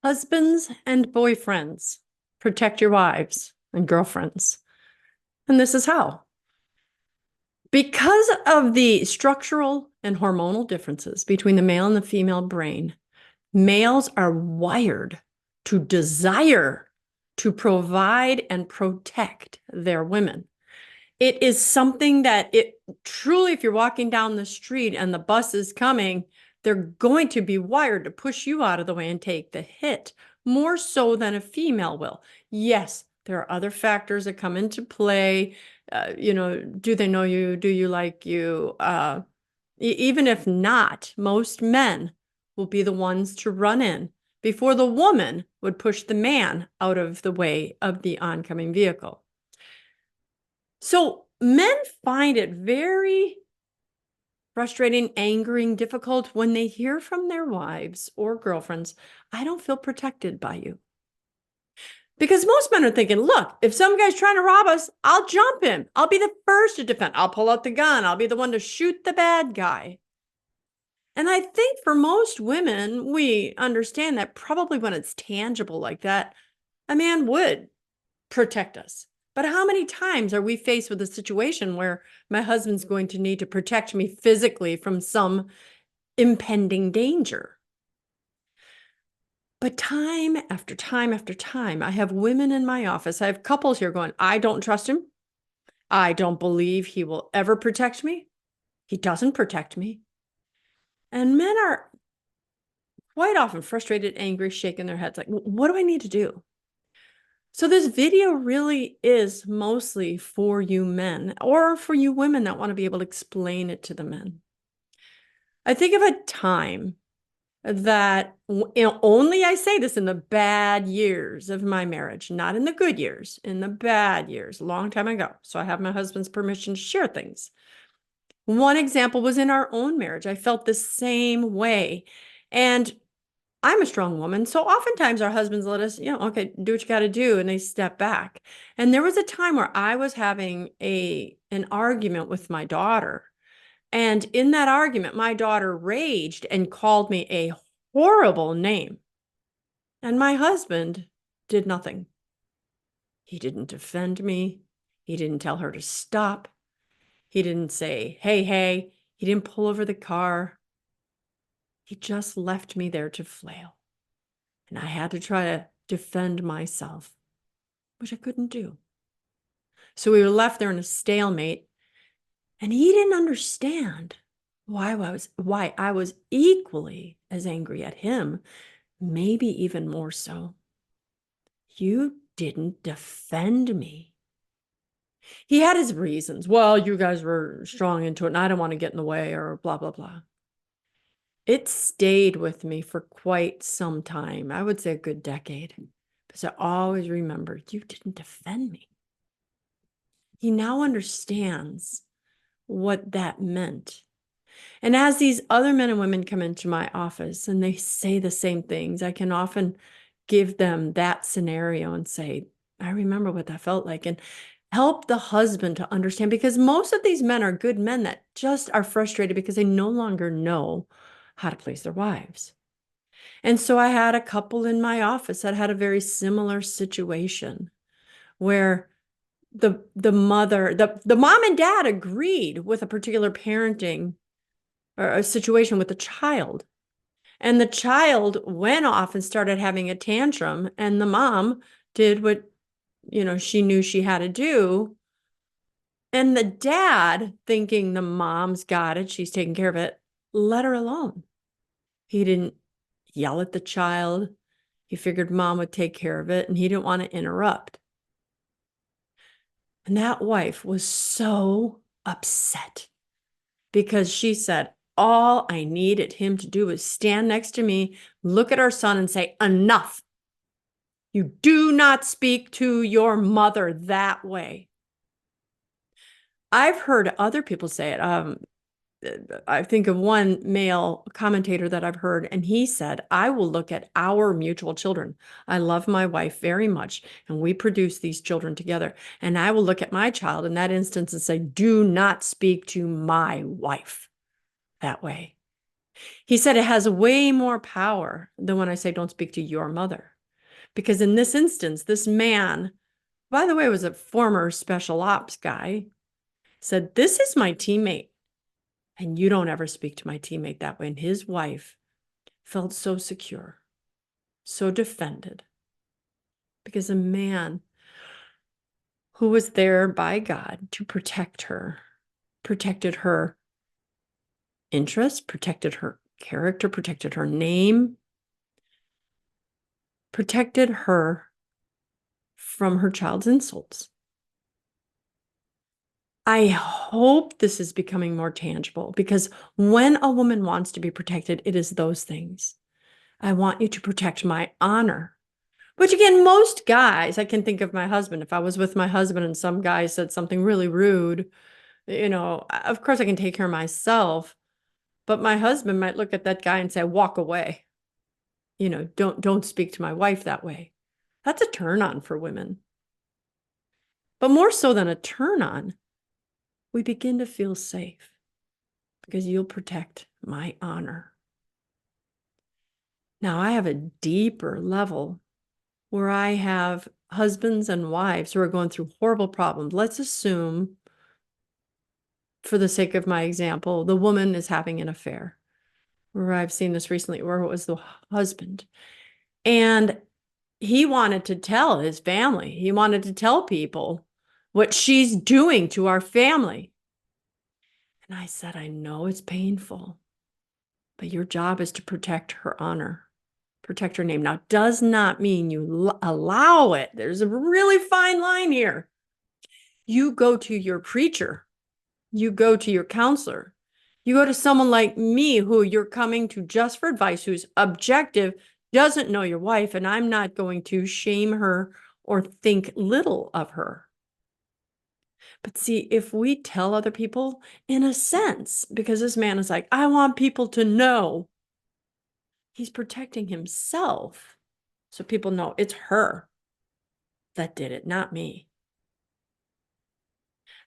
Husbands and boyfriends, protect your wives and girlfriends. And this is how. Because of the structural and hormonal differences between the male and the female brain, males are wired to desire to provide and protect their women. It is something that it truly, if you're walking down the street and the bus is coming, they're going to be wired to push you out of the way and take the hit more so than a female will. Yes, there are other factors that come into play. Do they know you? Do you like you? Even if not, most men will be the ones to run in before the woman would push the man out of the way of the oncoming vehicle. So men find it very frustrating, angering, difficult when they hear from their wives or girlfriends, I don't feel protected by you. Because most men are thinking, look, if some guy's trying to rob us, I'll jump him. I'll be the first to defend. I'll pull out the gun. I'll be the one to shoot the bad guy. And I think for most women, we understand that probably when it's tangible like that, a man would protect us. But how many times are we faced with a situation where my husband's going to need to protect me physically from some impending danger? But time after time after time, I have women in my office, I have couples here going, I don't trust him. I don't believe he will ever protect me. He doesn't protect me. And men are quite often frustrated, angry, shaking their heads like, what do I need to do? So this video really is mostly for you men or for you women that want to be able to explain it to the men. I think of a time that, only I say this in the bad years of my marriage, not in the good years, in the bad years, a long time ago. So I have my husband's permission to share things. One example was in our own marriage. I felt the same way. And I'm a strong woman. So oftentimes our husbands let us, okay, do what you got to do. And they step back. And there was a time where I was having an argument with my daughter. And in that argument, my daughter raged and called me a horrible name. And my husband did nothing. He didn't defend me. He didn't tell her to stop. He didn't say, hey, hey. He didn't pull over the car. He just left me there to flail. And I had to try to defend myself, which I couldn't do. So we were left there in a stalemate. And he didn't understand why I was equally as angry at him, maybe even more so. You didn't defend me. He had his reasons. Well, you guys were strong into it, and I don't want to get in the way, or blah, blah, blah. It stayed with me for quite some time. I would say a good decade, because I always remembered, you didn't defend me. He now understands what that meant. And as these other men and women come into my office and they say the same things, I can often give them that scenario and say, I remember what that felt like, and help the husband to understand, because most of these men are good men that just are frustrated because they no longer know how to please their wives. And so I had a couple in my office that had a very similar situation where the mom and dad agreed with a particular parenting or a situation with the child. And the child went off and started having a tantrum, and the mom did what, she knew she had to do. And the dad, thinking the mom's got it, she's taking care of it, let her alone. He didn't yell at the child. He figured mom would take care of it, and he didn't want to interrupt. And that wife was so upset because she said, all I needed him to do was stand next to me, look at our son, and say, enough. You do not speak to your mother that way. I've heard other people say it. I think of one male commentator that I've heard, and he said, I will look at our mutual children. I love my wife very much, and we produce these children together. And I will look at my child in that instance and say, do not speak to my wife that way. He said it has way more power than when I say, don't speak to your mother. Because in this instance, this man, by the way, was a former special ops guy, said, this is my teammate. And you don't ever speak to my teammate that way. And his wife felt so secure, so defended, because a man who was there by God to protect her, protected her interests, protected her character, protected her name, protected her from her child's insults. I hope this is becoming more tangible, because when a woman wants to be protected, it is those things. I want you to protect my honor. Which again, most guys, I can think of my husband. If I was with my husband and some guy said something really rude, of course I can take care of myself, but my husband might look at that guy and say, walk away. Don't speak to my wife that way. That's a turn on for women. But more so than a turn on, we begin to feel safe because you'll protect my honor. Now I have a deeper level where I have husbands and wives who are going through horrible problems. Let's assume, for the sake of my example, the woman is having an affair, where I've seen this recently, where it was the husband. And he wanted to tell his family, he wanted to tell people what she's doing to our family. And I said, I know it's painful, but your job is to protect her honor, protect her name. Now, does not mean you allow it. There's a really fine line here. You go to your preacher, you go to your counselor, you go to someone like me who you're coming to just for advice, who's objective, doesn't know your wife, and I'm not going to shame her or think little of her. But see, if we tell other people, in a sense, because this man is like, I want people to know, he's protecting himself. So people know it's her that did it, not me.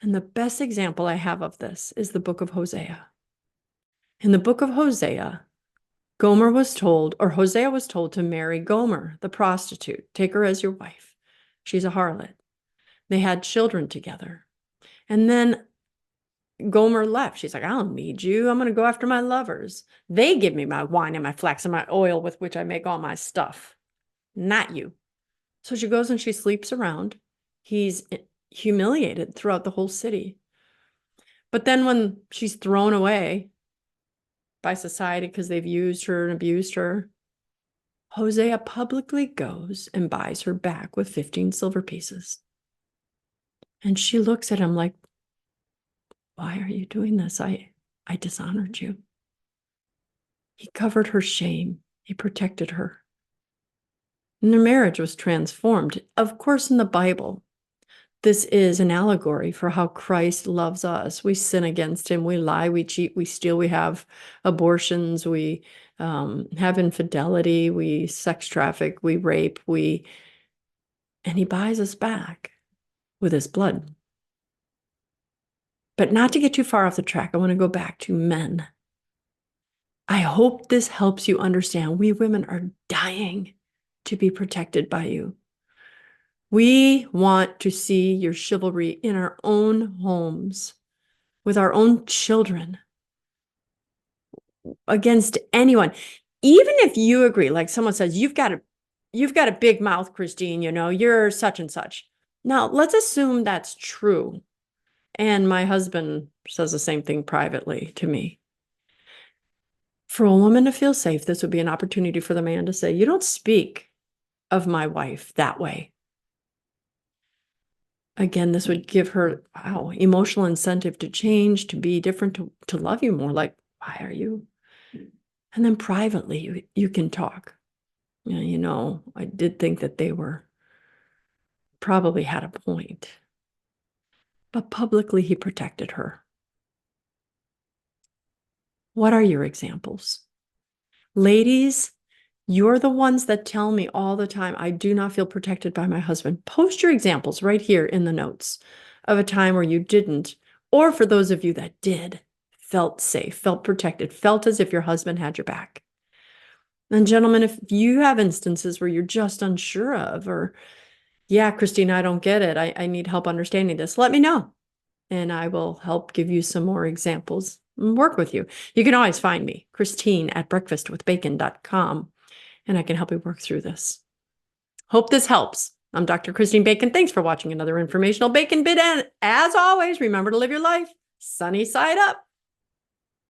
And the best example I have of this is the book of Hosea. In the book of Hosea, Hosea was told to marry Gomer, the prostitute. Take her as your wife. She's a harlot. They had children together. And then Gomer left. She's like, I don't need you. I'm going to go after my lovers. They give me my wine and my flax and my oil with which I make all my stuff, not you. So she goes and she sleeps around. He's humiliated throughout the whole city. But then when she's thrown away by society because they've used her and abused her, Hosea publicly goes and buys her back with 15 silver pieces. And she looks at him like, why are you doing this? I dishonored you. He covered her shame. He protected her. And their marriage was transformed. Of course, in the Bible, this is an allegory for how Christ loves us. We sin against him. We lie, we cheat, we steal, we have abortions, we have infidelity, we sex traffic, we rape, and he buys us back with his blood. But not to get too far off the track, I want to go back to men. I hope this helps you understand we women are dying to be protected by you. We want to see your chivalry in our own homes, with our own children, against anyone. Even if you agree, like someone says, you've got a big mouth, Christine, you're such and such. Now, let's assume that's true. And my husband says the same thing privately to me. For a woman to feel safe, this would be an opportunity for the man to say, you don't speak of my wife that way. Again, this would give her, emotional incentive to change, to be different, to love you more. Like, why are you? And then privately, you can talk. I did think that they probably had a point. But publicly, he protected her. What are your examples? Ladies, you're the ones that tell me all the time, I do not feel protected by my husband. Post your examples right here in the notes of a time where you didn't, or for those of you that did, felt safe, felt protected, felt as if your husband had your back. And gentlemen, if you have instances where you're just unsure of, or, yeah, Christine, I don't get it. I need help understanding this. Let me know. And I will help give you some more examples and work with you. You can always find me, Christine at breakfastwithbacon.com, and I can help you work through this. Hope this helps. I'm Dr. Christine Bacon. Thanks for watching another informational Bacon Bit. And as always, remember to live your life sunny side up.